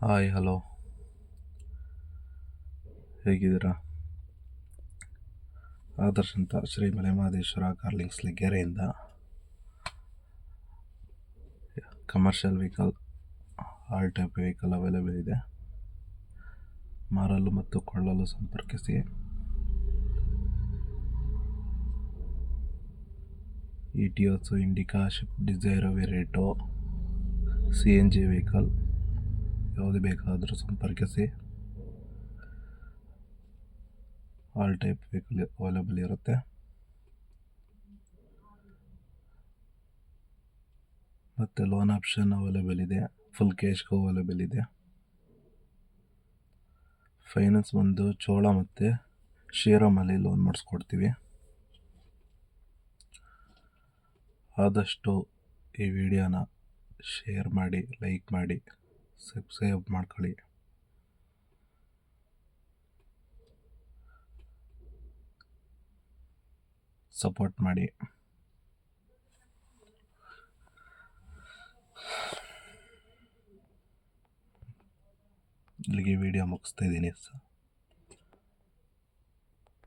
Hi hello, ಹೇಗಿದ್ದೀರಾ? ಆದರ್ಶ್ ಅಂತ Shri Malemahadeshwara Carlings ಲಿಗ್ಗೆರೆಯಿಂದ. Commercial vehicle, all type vehicle available ಇದೆ. ಮಾರಲು ಮತ್ತು ಕೊಳ್ಳಲು ಸಂಪರ್ಕಿಸಿ. Etios, Indica, Swift Dzire, Verito, CNG vehicle ಯಾವುದು ಬೇಕಾದರೂ ಸಂಪರ್ಕಿಸಿ. ಆಲ್ ಟೈಪ್ ವೆಹಿಕಲ್ ಅವೈಲೇಬಲ್ ಇರುತ್ತೆ. ಮತ್ತು ಲೋನ್ ಆಪ್ಷನ್ ಅವೈಲೇಬಲ್ ಇದೆ. ಫುಲ್ ಕ್ಯಾಶ್ಗೂ ಅವೈಲೇಬಲ್ ಇದೆ. ಫೈನಾನ್ಸ್ ಬಂದು ಚೋಳ ಮತ್ತು ಶ್ರೀರಾಮಲ್ಲಿ ಲೋನ್ ಮಾಡಿಸ್ಕೊಡ್ತೀವಿ. ಆದಷ್ಟು ಈ ವಿಡಿಯೋನ ಶೇರ್ ಮಾಡಿ, ಲೈಕ್ ಮಾಡಿ, ಸಬ್ಸ್ಕ್ರೈಬ್ ಮಾಡ್ಕೊಳ್ಳಿ. ಸಪೋರ್ಟ್ ಮಾಡಿ. ಇಲ್ಲಿಗೆ ವಿಡಿಯೋ ಮುಗಿಸ್ತಾ ಇದ್ದೀನಿ ಸರ್.